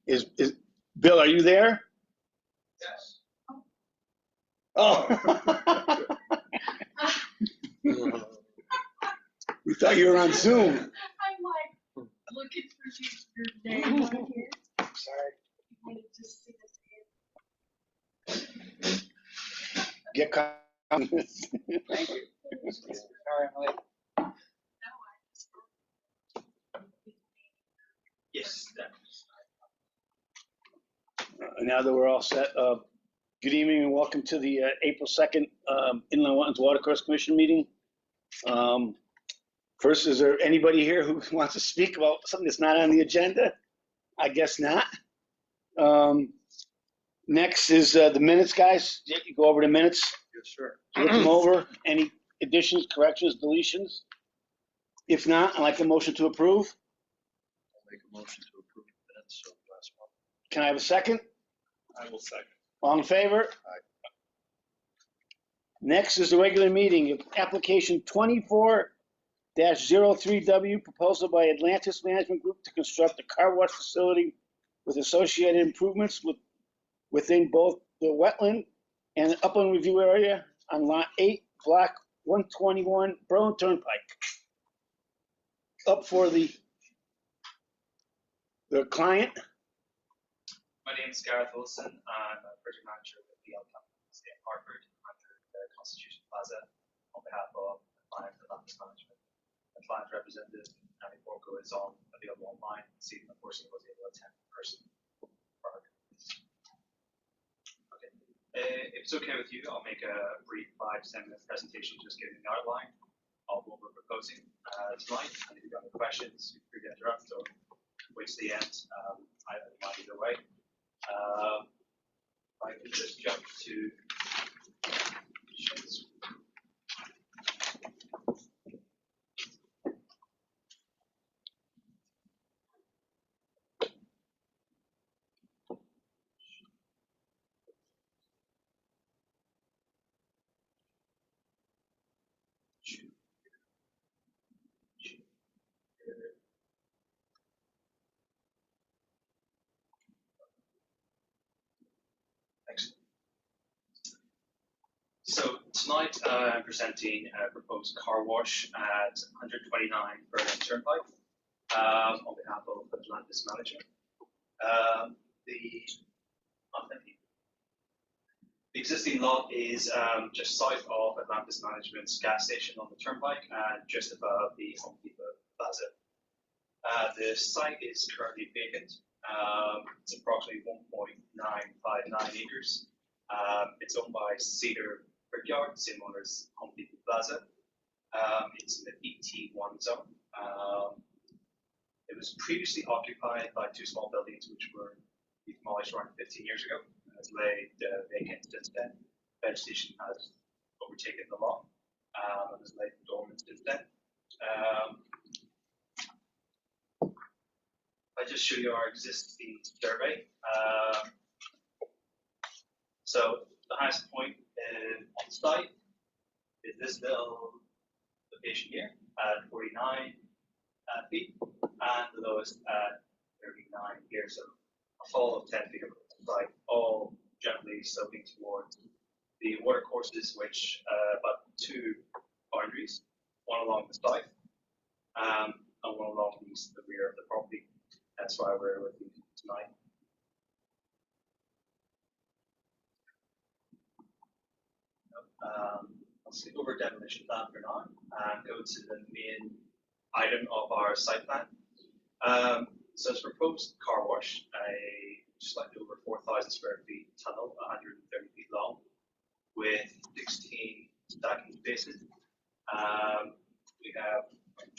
Is Bill, are you there? Yes. Oh. We thought you were on Zoom. I'm like looking for your name on here. Sorry. I wanted to see this. Get caught. Thank you. Sorry, I'm late. Yes. Now that we're all set, good evening and welcome to the April 2nd Inland Wetlands Watercourse Commission meeting. First, is there anybody here who wants to speak about something that's not on the agenda? I guess not. Next is the minutes, guys. You go over the minutes. Yes, sure. Look them over. Any additions, corrections, deletions? If not, I'd like a motion to approve. I'll make a motion to approve the minutes of last month. Can I have a second? I will second. All in favor? Aye. Next is the regular meeting, application 24-03W, proposal by Atlantis Management Group to construct a car wash facility with associated improvements within both the wetland and upland review area on lot 8, block 121, Berlin Turnpike. Up for the client. My name is Gareth Wilson. I'm a project manager with the Companies in Hartford under the Constitution Plaza on behalf of the client Atlantis Management. The client representative, Annie Borco, is available online. Stephen, unfortunately, was able to attend in person. Okay. If it's okay with you, I'll make a brief 5 to 10 minute presentation just giving the outline of what we're proposing tonight. And if you've got any questions, feel free to interrupt or wait to the end. I don't mind either way. I can just jump to So tonight I'm presenting a proposed car wash at 129 Berlin Turnpike on behalf of Atlantis Management. The existing lot is just south of Atlantis Management's gas station on the Turnpike and just above the Home Depot Plaza. The site is currently vacant. It's approximately 1.959 acres. It's owned by Cedar Brickyard, same owner as Home Depot Plaza. It's in the ET1 zone. It was previously occupied by 2 small buildings which were demolished around 15 years ago. Has laid vacant since then. Vegetation has overtaken the lot and has laid dormant since then. I just show you our existing survey. So the highest point on site is this little location here at 49 feet, and the lowest at 39 here. So a fall of 10 feet over the site, all gently sloping towards the water courses, which about 2 boundaries, one along the side and one along the rear of the property. That's why we're with you tonight. Let's see, over demolition plan for now and go to the main item of our site plan. So it's proposed car wash, a slightly over 4,000 square feet tunnel, 130 feet long, with 16 stacking spaces. We have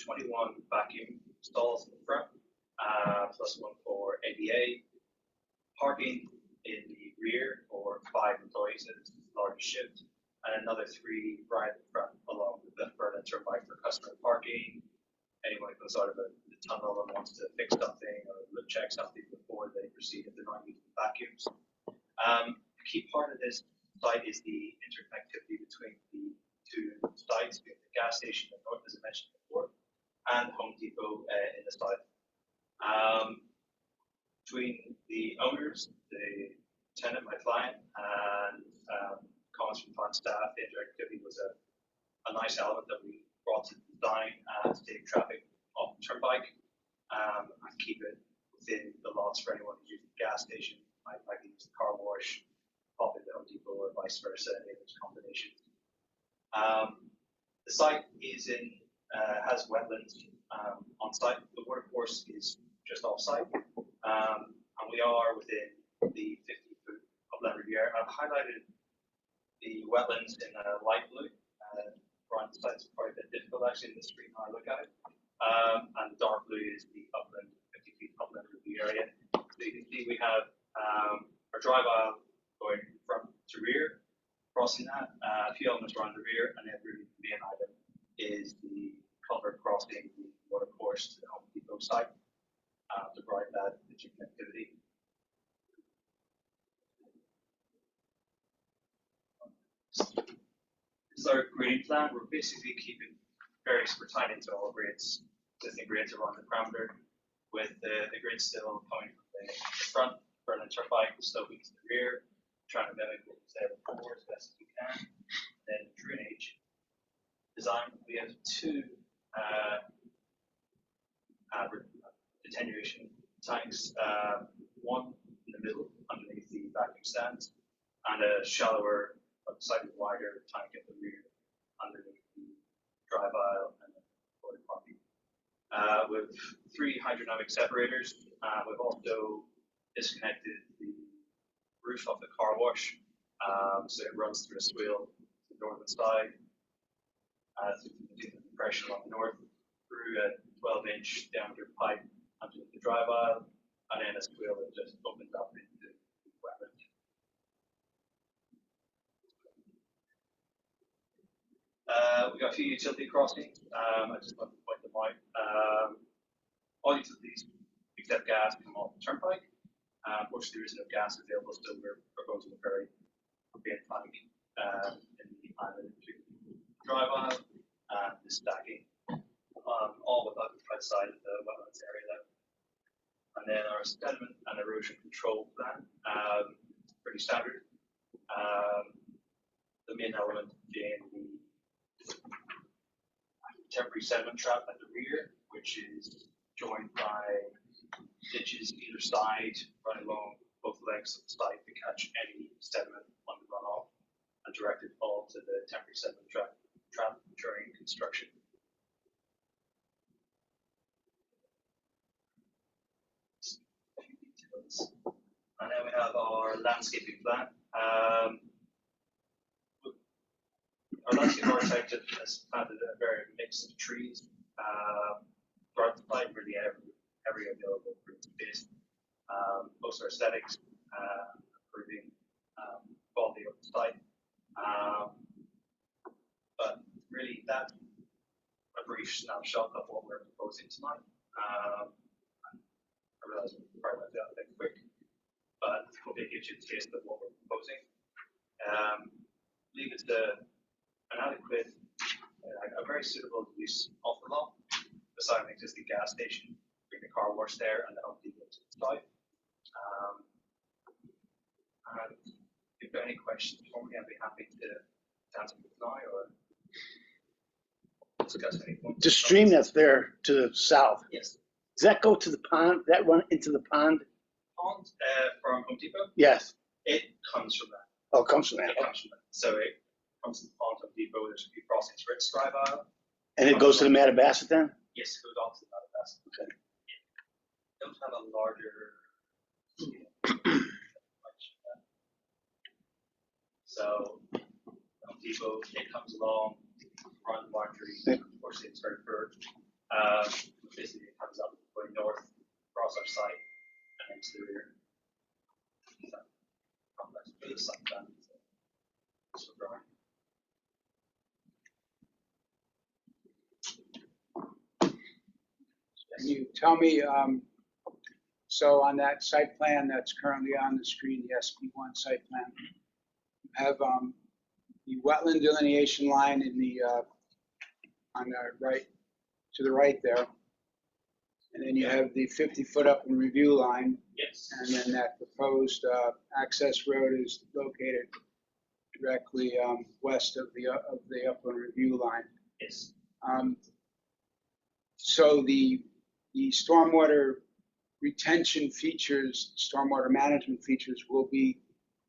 21 vacuum stalls in the front, plus 1 for ADA. Parking in the rear for 5 employees at its largest shift, and another 3 right in front along with the Berlin Turnpike for customer parking. Anyone who comes out of the tunnel and wants to fix something or look check something before they proceed if they're not using vacuums. The key part of this site is the interconnectivity between the 2 sites, the gas station in the north, as I mentioned before, and Home Depot in the south. between the owners, the tenant, my client, and comments from plant staff. The interactivity was a nice element that we brought to the design to take traffic off the turnpike and keep it within the lots for anyone who's using the gas station, might use the car wash, pop into Home Depot, or vice versa, any of those combinations. The site is has wetlands on site. The watercourse is just off site, and we are within the 50-foot upland review area. I've highlighted the wetlands in light blue. Brian, the site's probably a bit difficult actually in the screen when I look at it. And dark blue is the upland, 50 feet upland review area. So you can see we have our drive aisle going front to rear, crossing that, a few elements around the rear, and then really the main item is the culvert crossing the water course to the Home Depot site to provide that connectivity. This is our grading plan. We're basically keeping various, we're tying into all grades, existing grades around the parameter, with the grid still coming from the front, Berlin Turnpike, sloping to the rear, trying to mimic what we said before as best as we can. Then drainage design, we have two attenuation tanks, one in the middle underneath the vacuum stands, and a shallower, slightly wider tank at the rear underneath the drive aisle and the water parking. With 3 hydrodynamic separators, we've also disconnected the roof of the car wash, so it runs through a swale to the northern side, through the compression along the north, through a 12-inch diameter pipe underneath the drive aisle, and then a swale that just opens up into the wetland. We've got a few utility crossings. I just want to point them out. All utilities except gas come off the turnpike. Unfortunately, there is no gas available, so we're proposing a very big tank in the island drive aisle and the stacking, all outside of the wetlands area there. And then our sediment and erosion control plan, pretty standard. The main element being the temporary sediment trap at the rear, which is joined by ditches either side, running along both lengths of the site to catch any sediment on the runoff and direct it all to the temporary sediment trap during construction. And then we have our landscaping plan. Our landscape architect has planted a very mix of trees throughout the site, really every available green space. Most are aesthetics, improving quality of the site. But really, that's a brief snapshot of what we're proposing tonight. I realize we probably went down a bit quick, but hopefully it gives you a taste of what we're proposing. Leave it to an adequate, a very suitable use of the lot, beside an existing gas station, bring the car wash there, and then Home Depot to the side. And if there are any questions for me, I'd be happy to answer them now or discuss any points. The stream that's there to the south, Yes. does that go to the pond? That run into the pond? Pond from Home Depot, Yes. it comes from that. Oh, it comes from that. It comes from that. So it comes from the pond Home Depot. There's a few crossings for its drive aisle. And it goes to the Mattabasset then? Yes, it goes on to the Mattabasset. Okay. Don't have a larger. So Home Depot, it comes along, runs boundary. Of course, it's very curved. Basically, it comes up going north across our site and into the rear. Complex for the site plan. So drawing. Can you tell me, so on that site plan that's currently on the screen, the SP1 site plan, you have the wetland delineation line in the on the right, to the right there, And then you have the 50-foot up and review line, Yes. and then that proposed access road is located directly west of the upland review line. Yes. So the stormwater retention features, stormwater management features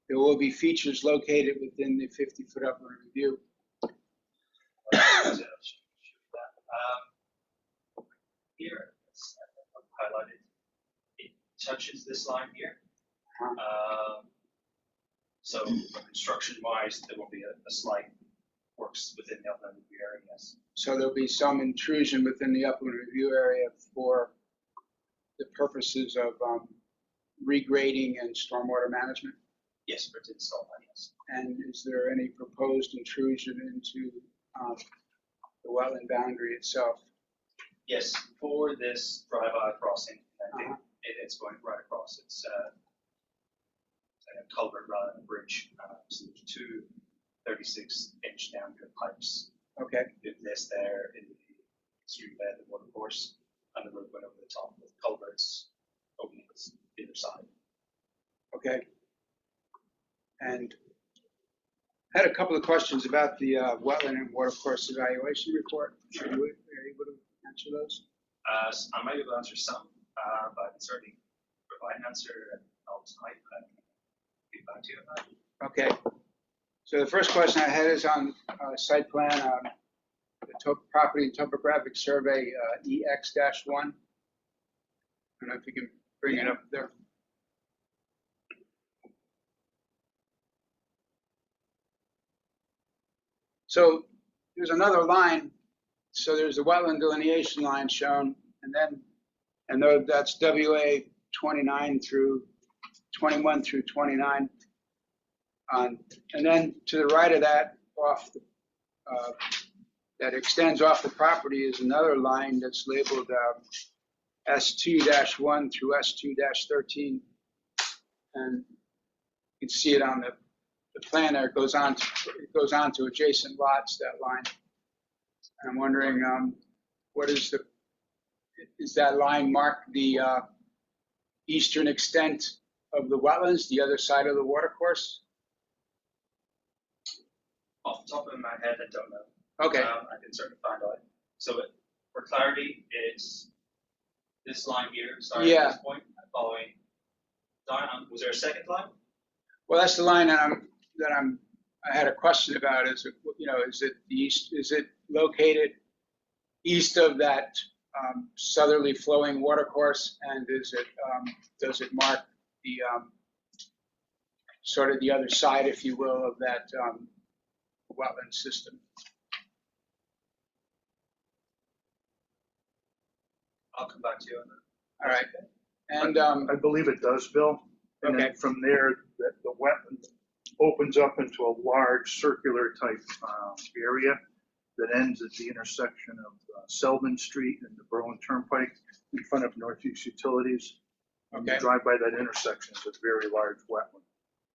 there will be features located within the 50-foot upland review. Here, it's highlighted, it touches this line here. So construction-wise, there will be a slight works within the upland review area, yes. So there'll be some intrusion within the upland review area for the purposes of regrading and stormwater management. Yes, for it to install that, yes. And is there any proposed intrusion into the wetland boundary itself? Yes, for this drive-out crossing, I think it's going right across. It's a culvert rather than a bridge. So there's two 36-inch diameter pipes. Okay, It exists there in the stream bed, the water course, and the road went over the top with culverts opening either side. okay. And I had a couple of questions about the wetland and water course evaluation report. Are you able to answer those? I might be able to answer some, but I can certainly provide an answer else tonight. I can get back to you on that. Okay. So the first question I had is on site plan, the property and topographic survey EX-1. I don't know if you can bring it up there. So there's another line. So there's the wetland delineation line shown, and that's WA 29 through 21 through 29. And then to the right of that, that extends off the property is another line that's labeled S2-1 through S2-13. And you can see it on the plan there. It goes on to adjacent lots, that line. And I'm wondering, is that line mark the eastern extent of the wetlands, the other side of the watercourse? Off the top of my head, I don't know. Okay. I can certainly find out. So for clarity, it's this line here, starting at this point, and following down. Was there a second line? Well, that's the line that I had a question about. Is it located east of that southerly flowing watercourse, and does it mark the sort of the other side, if you will, of that wetland system? I'll come back to you on that. All right. And I believe it does, Bill. And then from there, the wetland opens up into a large circular type area that ends at the intersection of Selden Street and the Berlin Turnpike in front of Northeast Utilities. When you drive by that intersection, it's a very large wetland.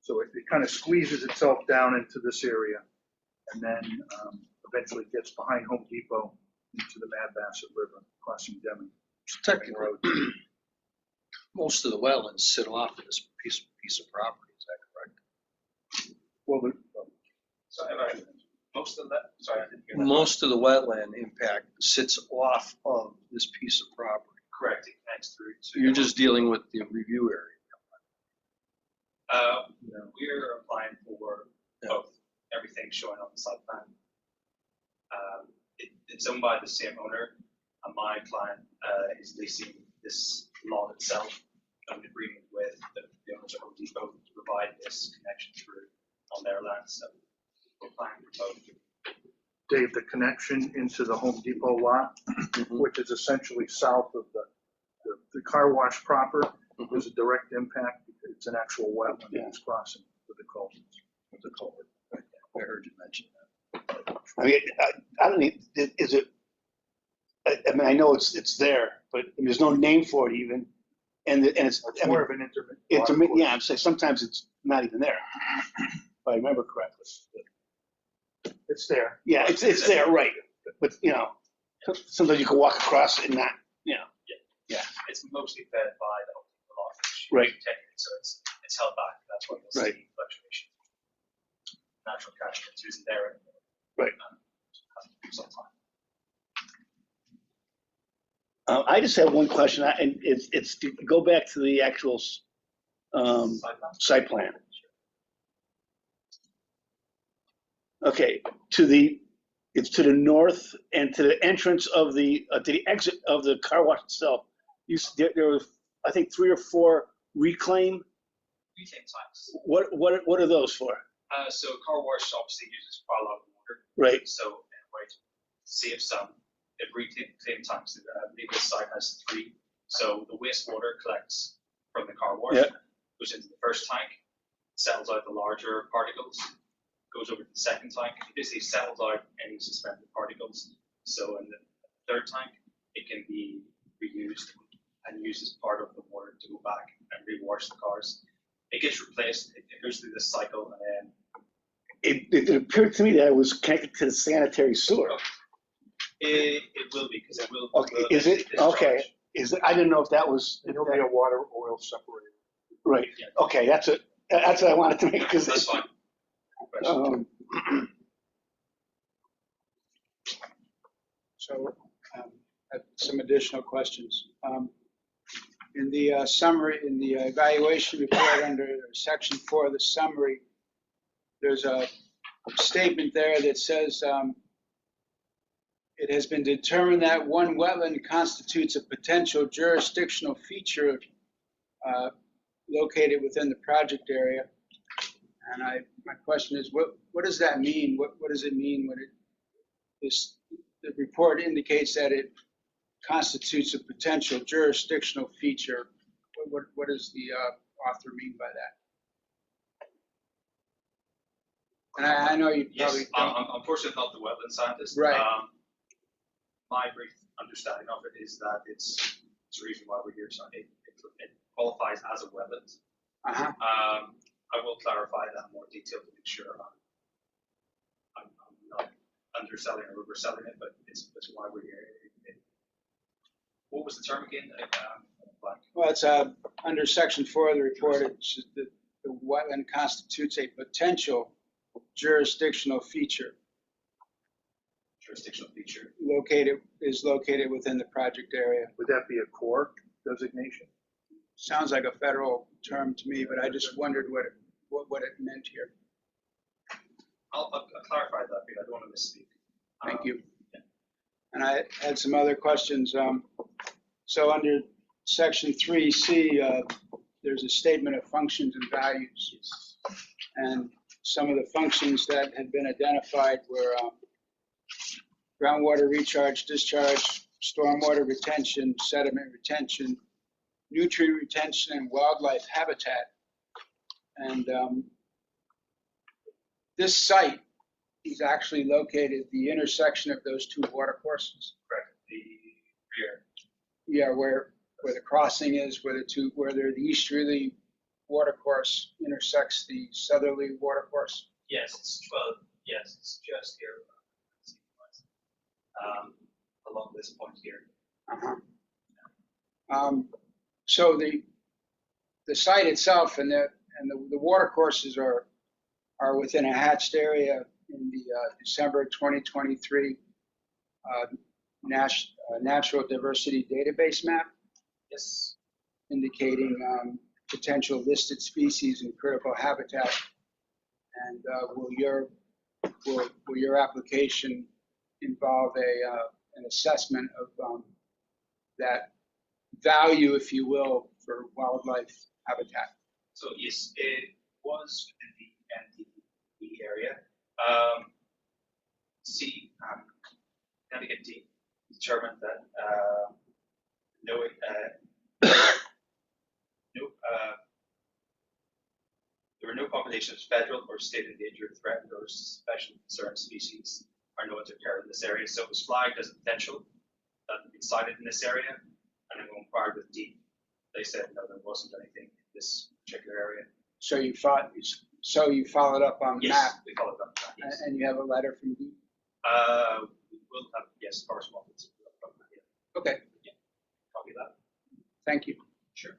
So it kind of squeezes itself down into this area and then eventually gets behind Home Depot into the Mad Bassett River, crossing Deming Technically, Road. most of the wetlands sit off of this piece of property, is that correct? Well, So most of that, sorry, I didn't hear that. Most of the wetland impact sits off of this piece of property. Correct, it connects through to. So you're just dealing with the review area. We're applying for both, everything showing on the site plan. It's owned by the same owner. My client is leasing this lot itself on an agreement with the owners of Home Depot to provide this connection through on their land. So we're applying for both. Dave, the connection into the Home Depot lot, which is essentially south of the car wash proper, is a direct impact. It's an actual wetland that is crossing with the culvert. I heard you mention that. I mean, I don't need, is it, I mean, I know it's there, but there's no name for it even. And it's More of an intermittent. intermittent, yeah, I'm saying sometimes it's not even there, if I remember correctly. It's there. Yeah, it's there, right. But, sometimes you can walk across it and not, yeah. It's mostly fed by the Oakland office. Right. So it's held back. That's why you'll Right. see fluctuation. Natural catchment isn't there anymore. Right. Hasn't for some time. I just have one question, and it's to go back to the actual site plan. Okay, it's to the north and to the entrance of to the exit of the car wash itself. There were, I think, 3 or 4 reclaim. Reclaim tanks. What are those for? So car wash obviously uses quite a lot of water. Right. So in a way to save some, it reclaim tanks. I believe this site has 3. So the wastewater collects from the car wash, goes into the first tank, settles out the larger particles, goes over to the second tank. It basically settles out any suspended particles. So in the third tank, it can be reused and used as part of the water to go back and rewash the cars. It gets replaced. It goes through this cycle, and then It appeared to me that it was connected to the sanitary sewer. it will be, because it will. Okay, will is it? discharge. Okay. I didn't know if that was. There'll be a water oil separator. Right. Yeah. Okay, that's what I wanted to make, because That's fine. So I have some additional questions. In the summary, in the evaluation report under section 4 of the summary, there's a statement there that says it has been determined that one wetland constitutes a potential jurisdictional feature located within the project area. And my question is, what does that mean? What does it mean when the report indicates that it constitutes a potential jurisdictional feature? What does the author mean by that? And I know you probably Yes, don't. I'm unfortunately not the wetland scientist. Right. My brief understanding of it is that it's the reason why we're here. So it qualifies as a wetland. Uh-huh. I will clarify that in more detail to make sure I'm not underselling or overselling it, but it's why we're here. What was the term again? Blank. Well, it's under section 4 of the report. It's the wetland constitutes a potential jurisdictional feature Jurisdictional feature. is located within the project area. Would that be a core designation? Sounds like a federal term to me, but I just wondered what it meant here. I'll clarify that because I don't want to misspeak. Thank you. Yeah. And I had some other questions. So under section 3C, there's a statement of functions and values. And some of the functions that had been identified were groundwater recharge, discharge, stormwater retention, sediment retention, nutrient retention, and wildlife habitat. And this site is actually located at the intersection of those 2 water courses. Correct. The rear. Yeah, where the crossing is, where the easterly water course intersects the southerly water course. Yes, it's just here. Along this point here. Uh-huh. So the site itself and the water courses are within a hatched area in the December 2023 Natural Diversity Database map. Yes. Indicating potential listed species and critical habitat. And will your application involve an assessment of that value, if you will, for wildlife habitat? So yes, it was within the NDE area. Connecticut D determined that there were no populations of federal or state endangered, threatened, or special concern species are known to occur in this area. So it was flagged as a potential that had been cited in this area, and then when inquired with D, they said no, there wasn't anything in this particular area. So you followed up on the Yes, map, we followed up that. Yes. and you have a letter from D? We will have, yes, correspondence. Okay, Copy that. Thank you. Sure.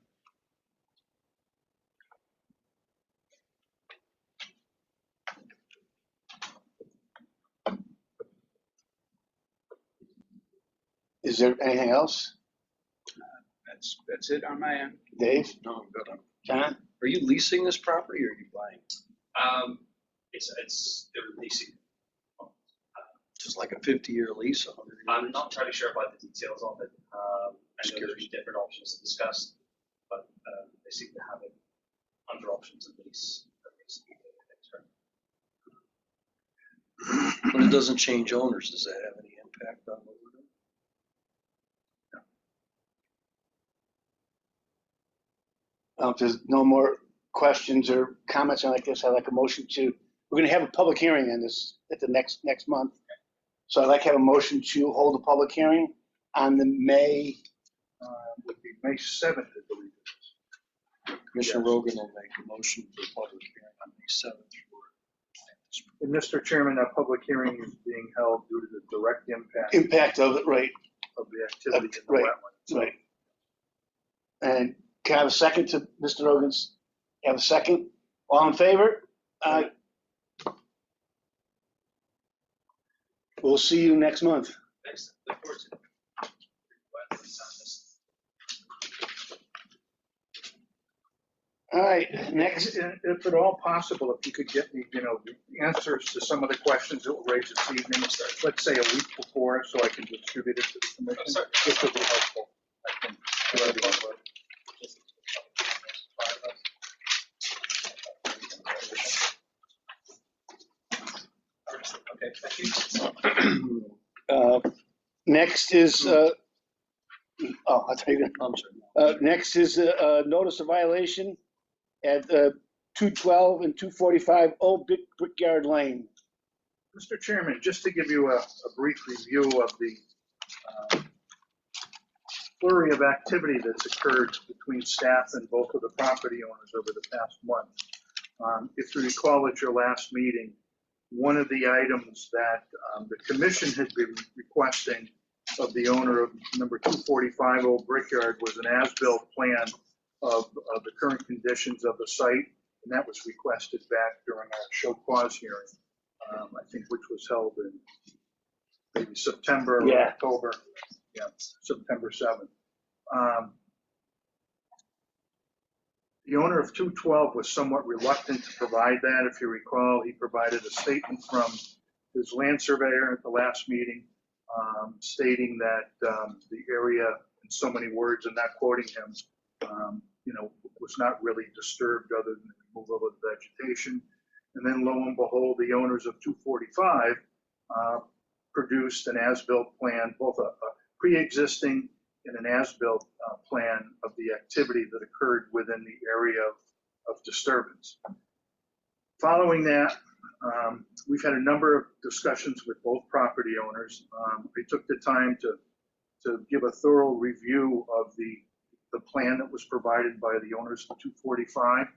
Is there anything else? That's it on my end. Dave? No, I'm good. John? Are you leasing this property or are you buying? They're releasing. Just like a 50-year lease, 100 years? I'm not entirely sure about the details of it. I know there's different options to discuss, but they seem to have it under options at least. But it doesn't change owners. Does that have any impact on what we're doing? If there's no more questions or comments on like this, I'd like a motion to, we're gonna have a public hearing on this at the next month. So I'd like to have a motion to hold a public hearing on the May, Would be May 7th, I believe it is. Commissioner Rogan will make a motion for public hearing on May 7th. And Mr. Chairman, that public hearing is being held due to the direct impact of it, right, of the activity in the Right. wetlands. right. And can I have a second to Mr. Rogan's? Have a second? All in favor? Aye. We'll see you next month. Thanks. Look forward to it. All right, next. If at all possible, if you could get me, the answers to some of the questions that were raised this evening, let's say a week before, so I can distribute it to the commission. Sorry. This would be helpful, I think, to everyone. Okay, thank you. Next is, I thought you were I'm sorry. next is a notice of violation at 212 and 245 Old Brickyard Lane. Mr. Chairman, just to give you a brief review of the flurry of activity that's occurred between staff and both of the property owners over the past month. If you recall at your last meeting, one of the items that the commission had been requesting of the owner of number 245 Old Brickyard was an as-built plan of the current conditions of the site, and that was requested back during our show cause hearing, I think, which was held in maybe September or Yeah. October, September 7th. The owner of 212 was somewhat reluctant to provide that. If you recall, he provided a statement from his land surveyor at the last meeting, stating that the area, in so many words, and not quoting him, was not really disturbed other than the removal of vegetation. And then lo and behold, the owners of 245 produced an as-built plan, both a pre-existing and an as-built plan of the activity that occurred within the area of disturbance. Following that, we've had a number of discussions with both property owners. I took the time to give a thorough review of the plan that was provided by the owners of 245.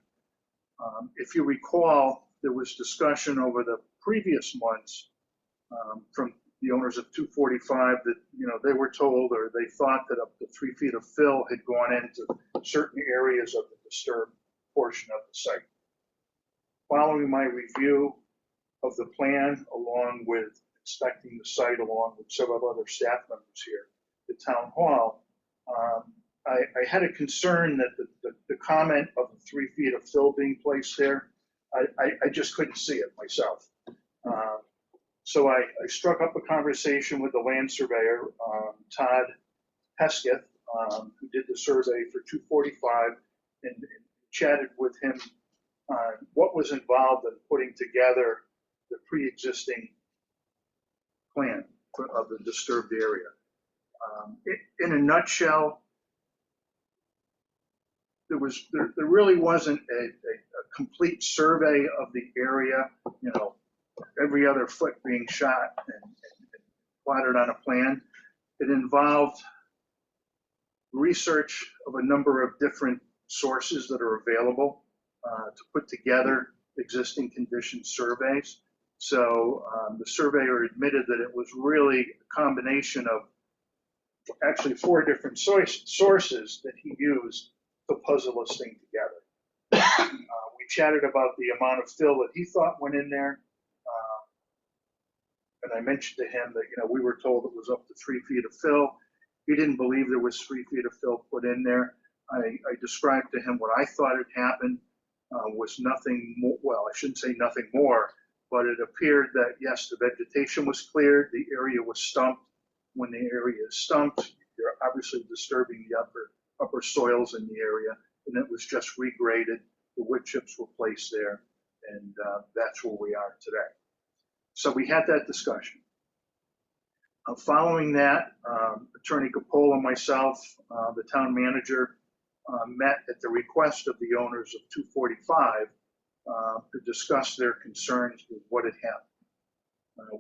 If you recall, there was discussion over the previous months from the owners of 245 that, they were told, or they thought, that up to 3 feet of fill had gone into certain areas of the disturbed portion of the site. Following my review of the plan, along with inspecting the site, along with several other staff members here at Town Hall, I had a concern that the comment of the 3 feet of fill being placed there, I just couldn't see it myself. So I struck up a conversation with the land surveyor, Todd Hesketh, who did the survey for 245, and chatted with him on what was involved in putting together the pre-existing plan of the disturbed area. In a nutshell, there really wasn't a complete survey of the area, every other foot being shot and plotted on a plan. It involved research of a number of different sources that are available to put together existing condition surveys. So the surveyor admitted that it was really a combination of actually 4 different sources that he used to puzzle this thing together. We chatted about the amount of fill that he thought went in there. And I mentioned to him that, we were told it was up to 3 feet of fill. He didn't believe there was 3 feet of fill put in there. I described to him what I thought had happened was nothing more, well, I shouldn't say nothing more, but it appeared that, yes, the vegetation was cleared, the area was stumped. When the area is stumped, you're obviously disturbing the upper soils in the area, and it was just regraded. The wood chips were placed there, and that's where we are today. So we had that discussion. Following that, Attorney Capola and myself, the town manager, met at the request of the owners of 245 to discuss their concerns with what had happened.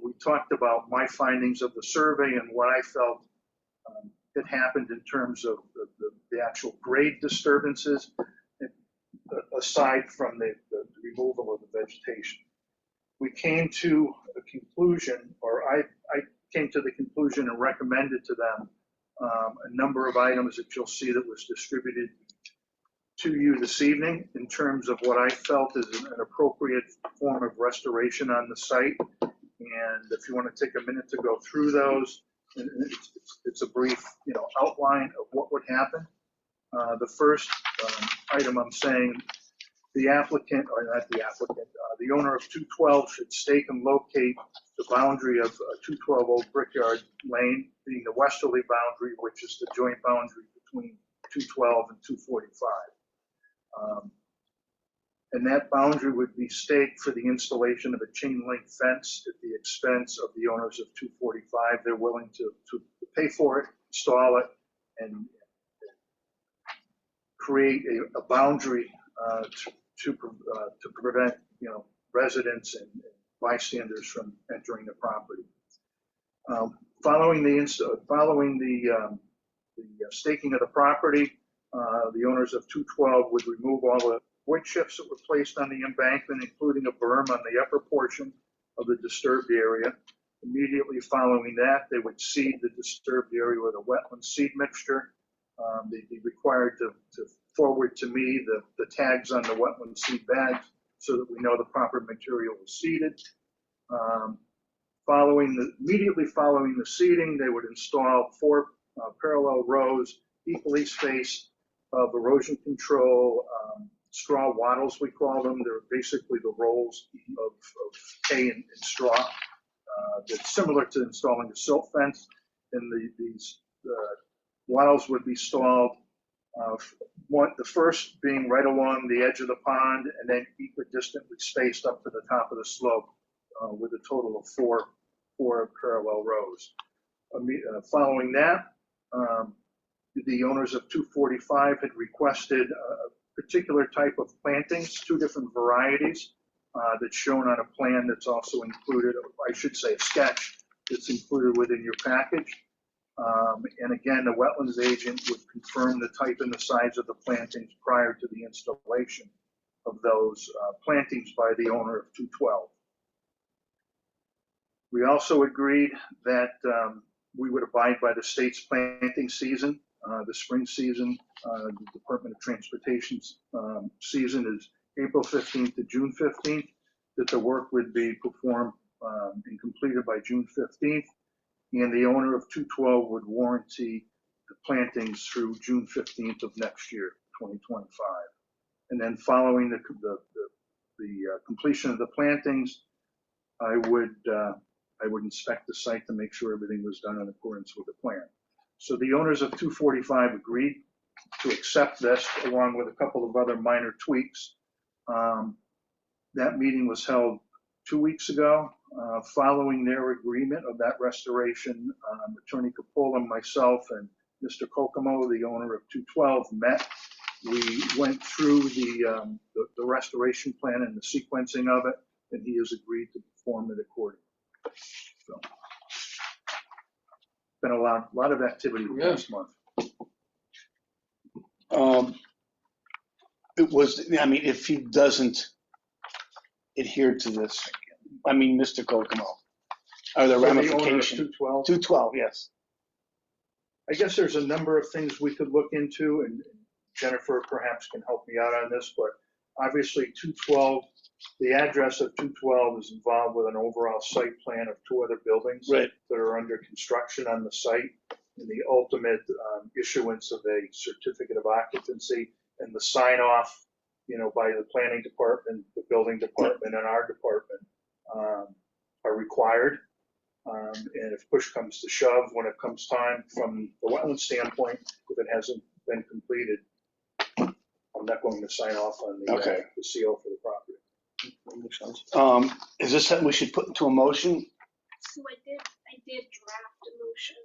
We talked about my findings of the survey and what I felt had happened in terms of the actual grade disturbances, aside from the removal of the vegetation. We came to a conclusion, or I came to the conclusion and recommended to them a number of items that you'll see that was distributed to you this evening in terms of what I felt is an appropriate form of restoration on the site. And if you want to take a minute to go through those, it's a brief, outline of what would happen. The first item I'm saying, the applicant, or not the applicant, the owner of 212 should stake and locate the boundary of 212 Old Brickyard Lane, being the westerly boundary, which is the joint boundary between 212 and 245. And that boundary would be staked for the installation of a chain link fence at the expense of the owners of 245. They're willing to pay for it, install it, and create a boundary to prevent, residents and bystanders from entering the property. Following the staking of the property, the owners of 212 would remove all the wood chips that were placed on the embankment, including a berm on the upper portion of the disturbed area. Immediately following that, they would seed the disturbed area with a wetland seed mixture. They'd be required to forward to me the tags on the wetland seed bags so that we know the proper material was seeded. Immediately following the seeding, they would install 4 parallel rows, equally spaced, of erosion control straw wattles, we call them. They're basically the rolls of hay and straw. That's similar to installing a silt fence. And these wattles would be installed, the first being right along the edge of the pond, and then equidistantly spaced up to the top of the slope with a total of 4 parallel rows. Following that, the owners of 245 had requested a particular type of plantings, 2 different varieties that's shown on a plan that's also included, I should say a sketch that's included within your package. And again, the wetlands agent would confirm the type and the size of the plantings prior to the installation of those plantings by the owner of 212. We also agreed that we would abide by the state's planting season. The spring season, the Department of Transportation's season is April 15th to June 15th, that the work would be performed and completed by June 15th. And the owner of 212 would warranty the plantings through June 15th of next year, 2025. And then following the completion of the plantings, I would inspect the site to make sure everything was done in accordance with the plan. So the owners of 245 agreed to accept this, along with a couple of other minor tweaks. That meeting was held 2 weeks ago. Following their agreement of that restoration, Attorney Capola and myself and Mr. Kokomo, the owner of 212, met. We went through the restoration plan and the sequencing of it, and he has agreed to perform it accordingly. So, been a lot of activity last month. If he doesn't adhere to this, Mr. Kokomo, are there So the owner of ramifications? 212? 212, yes. I guess there's a number of things we could look into, and Jennifer perhaps can help me out on this, but obviously 212, the address of 212 is involved with an overall site plan of 2 other buildings Right. that are under construction on the site, and the ultimate issuance of a certificate of occupancy and the sign off, by the planning department, the building department, and our department are required. And if push comes to shove, when it comes time from the wetland standpoint, if it hasn't been completed, I'm not going to sign off on the CO for the property. Makes sense. Is this something we should put into a motion? So I did draft a motion,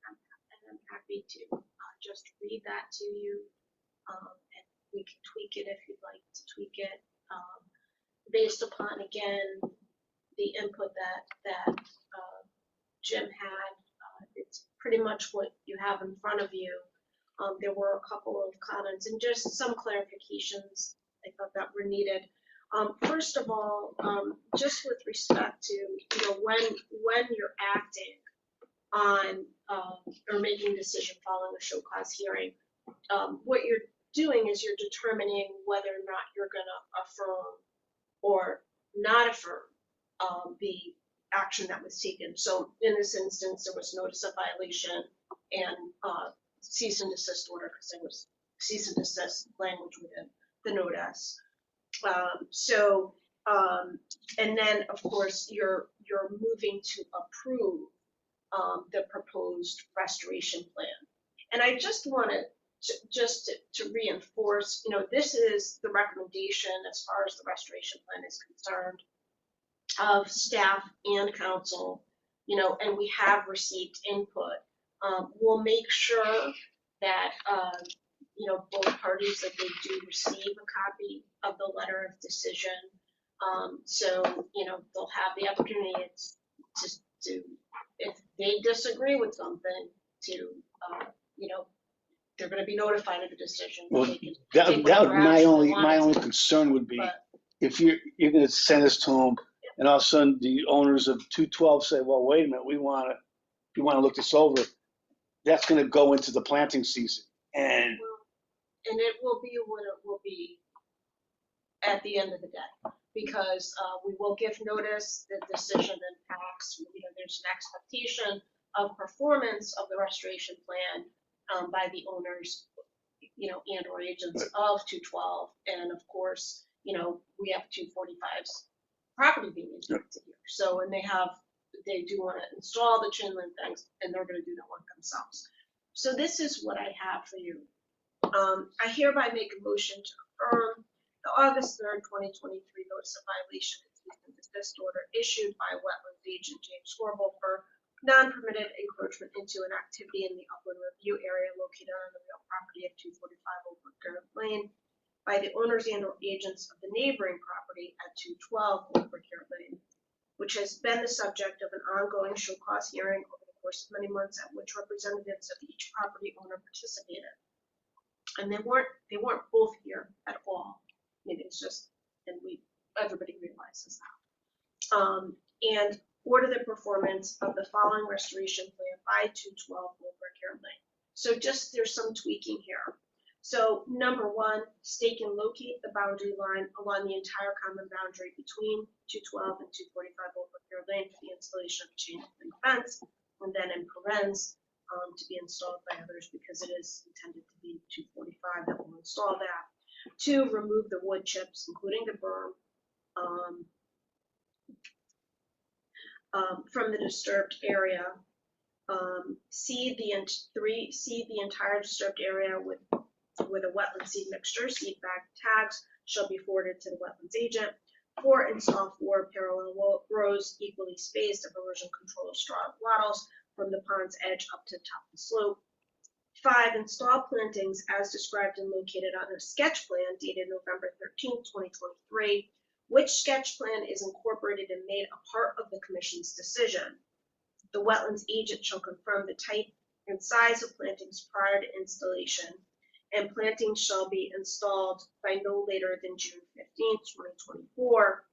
and I'm happy to just read that to you. And we can tweak it if you'd like to tweak it, based upon, again, the input that Jim had. It's pretty much what you have in front of you. There were a couple of comments and just some clarifications I thought that were needed. First of all, just with respect to, when you're acting on or making a decision following a show cause hearing, what you're doing is you're determining whether or not you're going to affirm or not affirm the action that was taken. So in this instance, there was notice of violation and cease and desist order, because there was cease and desist language within the notice. And then of course you're moving to approve the proposed restoration plan. And I just wanted to reinforce, this is the recommendation as far as the restoration plan is concerned of staff and council, and we have received input. We'll make sure that both parties, that they do receive a copy of the letter of decision. So, they'll have the opportunity to if they disagree with something, to, they're going to be notified of the decision. Well, that would my only concern would be, But- if you're going to send this to them, and all of a sudden the owners of 212 say, well, wait a minute, we want to look this over. That's going to go into the planting season, and it will be what it will be at the end of the day, because we will give notice, the decision impacts, there's an expectation of performance of the restoration plan by the owners, and or agents of 212, and of course, we have 245's property being impacted here. So, and they do want to install the chain link things, and they're going to do that work themselves. So this is what I have for you. I hereby make a motion to affirm the August 3rd, 2023 notice of violation of cease and desist order issued by Wetlands agent James Scorbel for non-permitted encroachment into an activity in the upland review area located on the real property of 245 Old Garrett Lane by the owners and or agents of the neighboring property at 212 Old Garrett Lane, which has been the subject of an ongoing show cause hearing over the course of many months, at which representatives of each property owner participated. And they weren't both here at all. Maybe it's just, and everybody realizes that. And order the performance of the following restoration plan by 212 Old Garrett Lane. So just, there's some tweaking here. So number 1, stake and locate the boundary line along the entire common boundary between 212 and 245 Old Garrett Lane for the installation of chain link fence, and then in parens, to be installed by others, because it is intended to be 245 that will install that. 2, remove the wood chips, including the berm, from the disturbed area. 3, seed the entire disturbed area with a wetland seed mixture. Seed bag tags shall be forwarded to the wetlands agent. 4, install 4 parallel rows equally spaced of erosion control straw wattles from the pond's edge up to the top of the slope. 5, install plantings as described and located on a sketch plan dated November 13th, 2023, which sketch plan is incorporated and made a part of the commission's decision. The wetlands agent shall confirm the type and size of plantings prior to installation, and plantings shall be installed by no later than June 15th, 2024.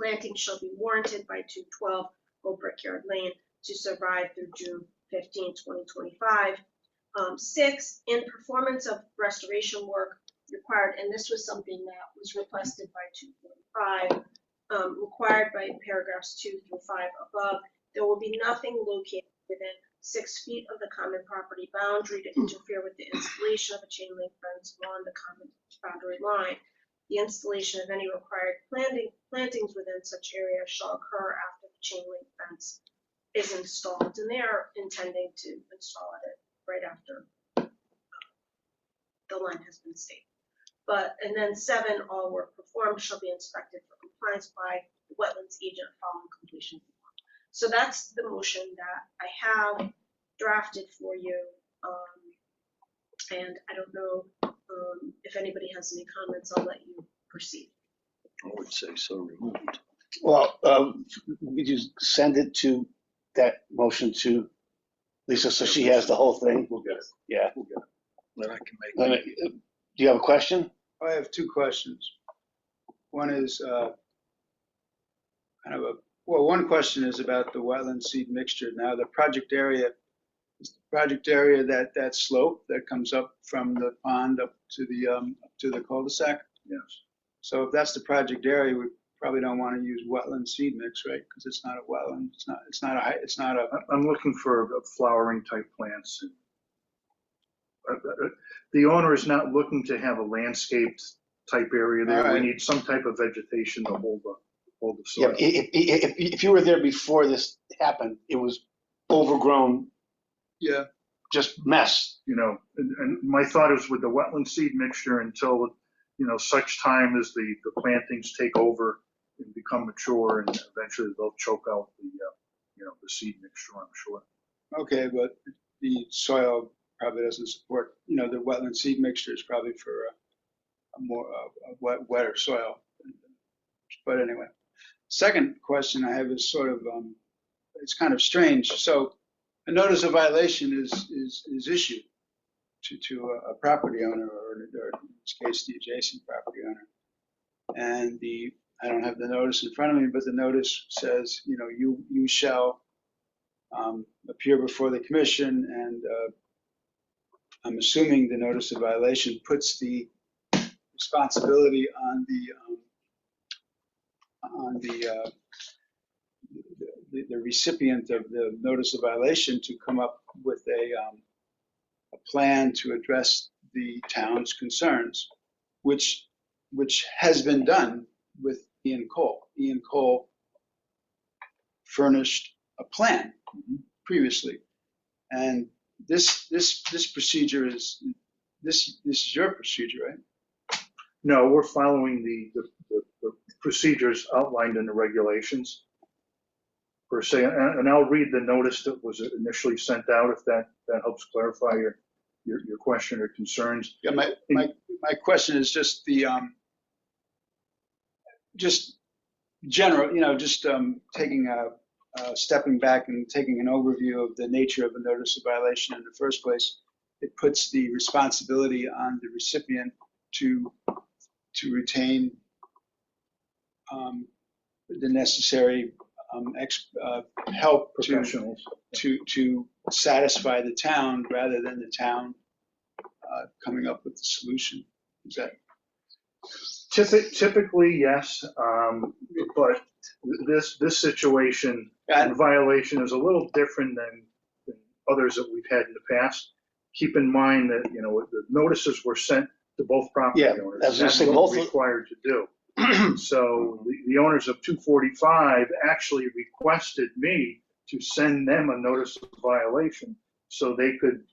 Plantings shall be warranted by 212 Old Garrett Lane to survive through June 15, 2025. 6, in performance of restoration work required, and this was something that was requested by 245, required by paragraphs 2 through 5 above, there will be nothing located within 6 feet of the common property boundary to interfere with the installation of a chain link fence along the common boundary line. The installation of any required plantings within such area shall occur after the chain link fence is installed, and they are intending to install it right after the line has been staked. And then 7, all work performed shall be inspected for compliance by the wetlands agent following completion. So that's the motion that I have drafted for you. And I don't know if anybody has any comments, I'll let you proceed. I would say so removed. Well, we just send it to that motion to Lisa, so she has the whole thing. We'll get it. Yeah. We'll get it. Then I can make. Do you have a question? I have 2 questions. One is one question is about the wetland seed mixture. Now, the project area, that slope that comes up from the pond up to the cul-de-sac. Yes. So if that's the project area, we probably don't want to use wetland seed mix, right? Because it's not a wetland. It's not a. I'm looking for flowering type plants. The owner is not looking to have a landscaped type area there. All right. We need some type of vegetation to hold the Yeah, soil. if you were there before this happened, it was overgrown, Yeah. just mess. You know, and my thought is with the wetland seed mixture until, such time as the plantings take over and become mature, and eventually they'll choke out the seed mixture, I'm sure. Okay, but the soil probably doesn't support. The wetland seed mixture is probably for a more wetter soil. But anyway, second question I have is sort of it's kind of strange. So a notice of violation is issued to a property owner, or in this case, the adjacent property owner. And I don't have the notice in front of me, but the notice says, you shall appear before the commission, and I'm assuming the notice of violation puts the responsibility on the recipient of the notice of violation to come up with a plan to address the town's concerns, which has been done with Ian Cole. Ian Cole furnished a plan previously, and this procedure is your procedure, right? No, we're following the procedures outlined in the regulations per se, and I'll read the notice that was initially sent out if that helps clarify your question or concerns. Yeah, my question is just the just general, just taking stepping back and taking an overview of the nature of a notice of violation in the first place. It puts the responsibility on the recipient to retain the necessary help Professionals. to satisfy the town, rather than the town coming up with the solution. Is that? Typically, yes, but this situation and violation is a little different than others that we've had in the past. Keep in mind that the notices were sent to both property owners. That's what we're required to do. So the owners of 245 actually requested me to send them a notice of violation so they could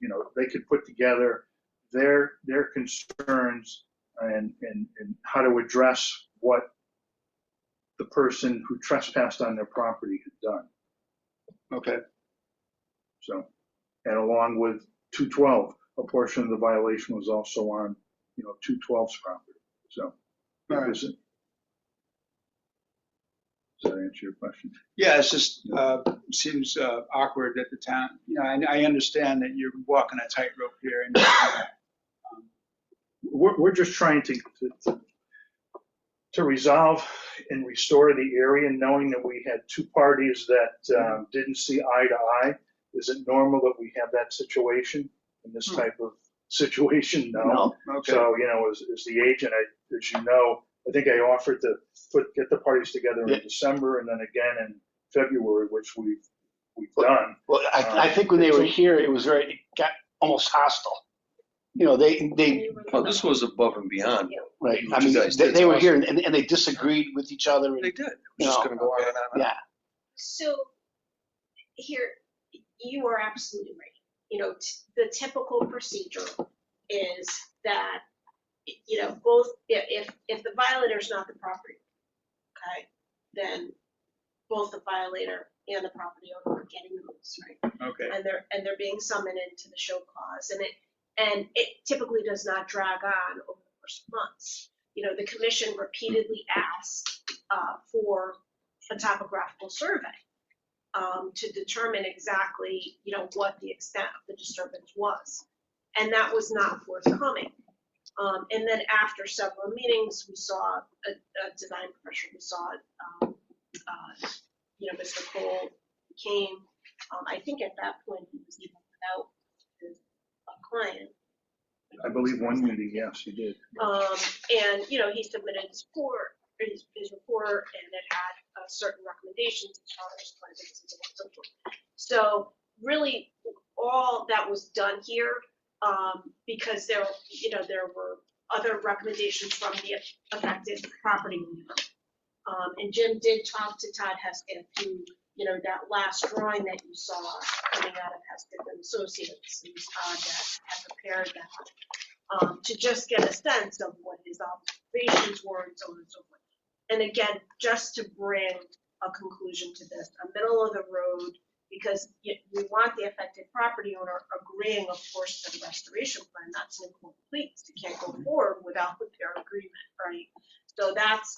put together their concerns and how to address what the person who trespassed on their property had done. Okay. So, and along with 212, a portion of the violation was also on 212's property. So, all right. Does that answer your question? Yeah, it's just seems awkward that the town. I understand that you're walking a tightrope here, and We're just trying to to resolve and restore the area, knowing that we had two parties that didn't see eye to eye. Is it normal that we have that situation in this type of situation? No. Okay. So, as the agent, as you know, I think I offered to get the parties together in December and then again in February, which we've done. Well, I think when they were here, it got almost hostile. They Well, this was above and beyond. right. What I mean, you guys did they were is here and they disagreed with each other. They And, did. We're just gonna go on and on and on. yeah. So here, you are absolutely right. The typical procedure is that, both, if the violator is not the property, okay, then both the violator and the property owner are getting notice, right? Okay. And they're being summoned into the show cause, and it typically does not drag on over the course of months. The commission repeatedly asked for a topographical survey to determine exactly, what the extent of the disturbance was, and that was not forthcoming. And then after several meetings, we saw a design professional. We saw, Mr. Cole came. I think at that point he was even without a client. I believe one meeting, yes, you did. And he submitted his report, and it had certain recommendations as far as plantings and so forth. So really, all that was done here, because there were other recommendations from the affected property owner. And Jim did talk to Todd Hesketh, who, that last drawing that you saw coming out of Hesketh and Associates, it was Todd that had prepared that, to just get a sense of what his observations were and so on and so forth. And again, just to bring a conclusion to this, a middle of the road, because we want the affected property owner agreeing, of course, to the restoration plan. That's an important piece. You can't go forward without their agreement, right? So that's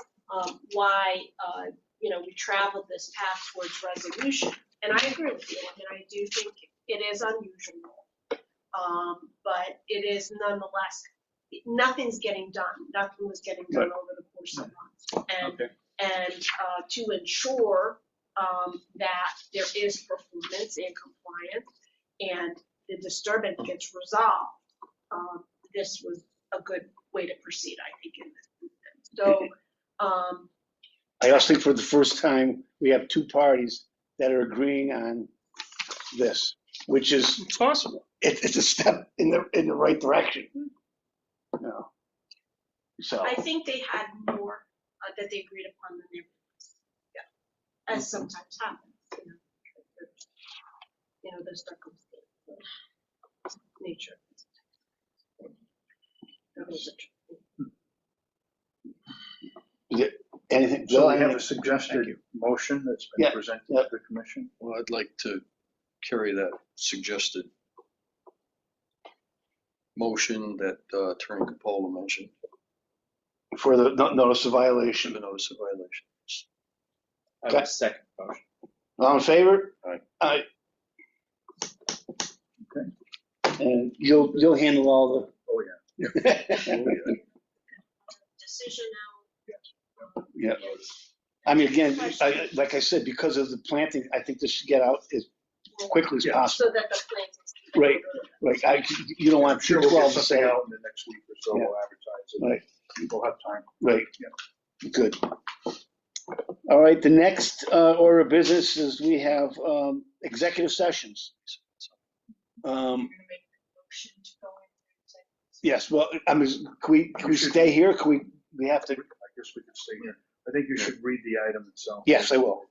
why, we traveled this path towards resolution. And I agree with you. I mean, I do think it is unusual, but it is nonetheless, nothing's getting done. Nothing was getting done over the course of months. And to ensure that there is performance and compliance and the disturbance gets resolved, this was a good way to proceed, I think, in this instance. So, I also think for the first time, we have two parties that are agreeing on this, which is It's possible. it's a step in the right direction. So I think they had more that they agreed upon than they realized. Yeah, as sometimes happens, the circumstance, nature. anything, So Bill, we have anything? a suggested motion that's been Yeah, presented yeah. to the commission. Well, I'd like to carry that suggested motion that Attorney Capola mentioned For the notice of to violation. the notice of violation. I would second the motion. All in favor? Aye. Aye. Okay. And you'll handle all Oh, yeah. the. Decision now. Yeah. I mean, again, like I said, because of the planting, I think this should get out as quickly as Yeah. possible. So that the plants. Right. Like you don't I'm want sure we'll get 12 to something say. out in the next week or so. Yeah. We'll advertise it. Right. People have time. Right. Good. All right. The next order of business is we have executive sessions. Yes. Well, I mean, can we stay here? Can we have to? I guess we can stay here. I think you should read the item itself. Yes, I will.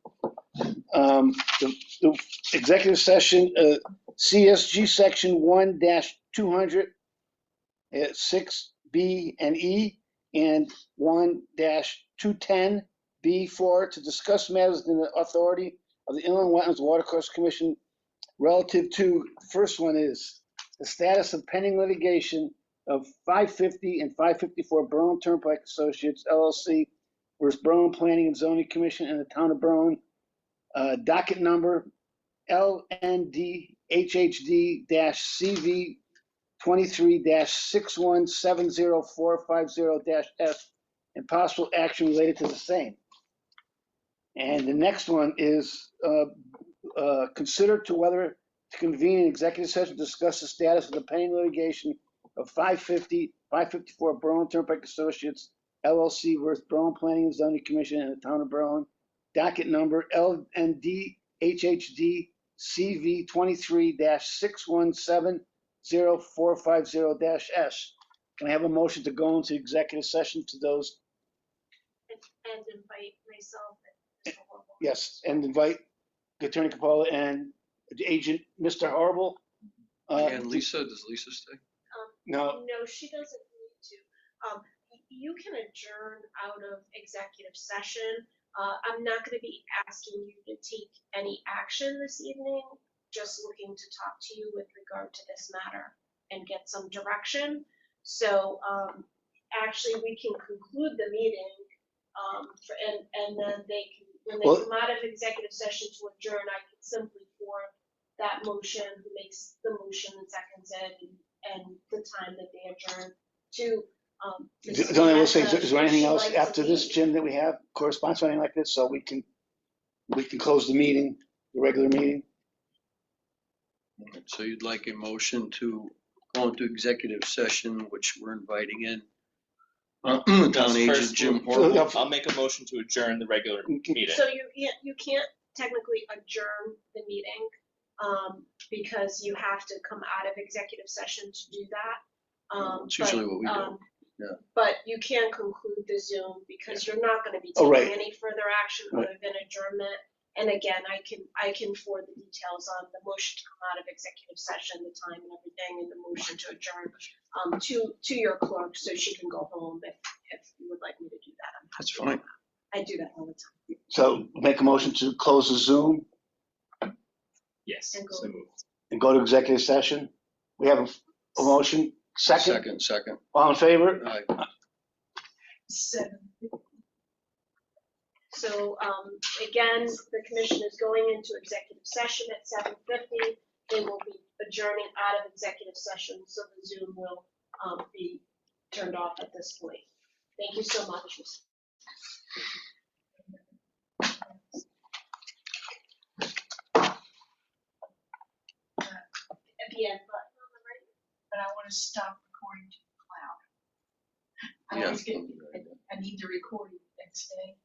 The executive session, CSG section 1-200, 6B and E, and 1-210B4 to discuss matters in the authority of the Inland Wetlands Watercourse Commission relative to, the first one is the status of pending litigation of 550 and 554 Berlin Turnpike Associates LLC versus Berlin Planning and Zoning Commission and the Town of Berlin, docket number LNDHHD-CV 23-6170450-S and possible action related to the same. And the next one is consider to whether to convene an executive session to discuss the status of the pending litigation of 554 Berlin Turnpike Associates LLC versus Berlin Planning and Zoning Commission and the Town of Berlin, docket number LND HHD CV 23-6170-450-S. Can I have a motion to go into executive session to those? And invite myself and Mr. Horrible. Yes, and invite Attorney Capola and Agent Mr. Horrible. And Lisa, does Lisa stay? No, No, she doesn't need to. You can adjourn out of executive session. I'm not going to be asking you to take any action this evening, just looking to talk to you with regard to this matter and get some direction. So actually, we can conclude the meeting and then they can, when they come out of executive session to adjourn, I can simply forward that motion, who makes the motion and seconds it, and the time that they adjourn to. the only I will say, is there anything If she'd else like to after this, leave. Jim, that we have correspondence or anything like this, so we can close the meeting, the regular meeting? So you'd like a motion to go into executive session, which we're inviting in town agent First, Jim we'll- Horrible. I'll make a motion to adjourn the regular meeting. So you can't technically adjourn the meeting, because you have to come out of executive session to do that. It's usually what we do. Yeah. But you can conclude the Zoom because you're not gonna be Oh, right. taking any further action Right. other than adjournment. And again, I can forward the details on the motion to come out of executive session, the time and everything, and the motion to adjourn, to your clerk, so she can go home if you would like me to do that. I'm happy That's to do fine. that. I do that all the time. So make a motion to close the Zoom Yes. And go- So moved. and go to executive session. We have a motion, second, Second. all in favor? Aye. So, again, the commission is going into executive session at 7:50. They will be adjourning out of executive session, so the Zoom will, be turned off at this point. Thank you so much. At the end button on the right. But I want to stop recording to the cloud. I Yeah. always get, I need the recording the next day.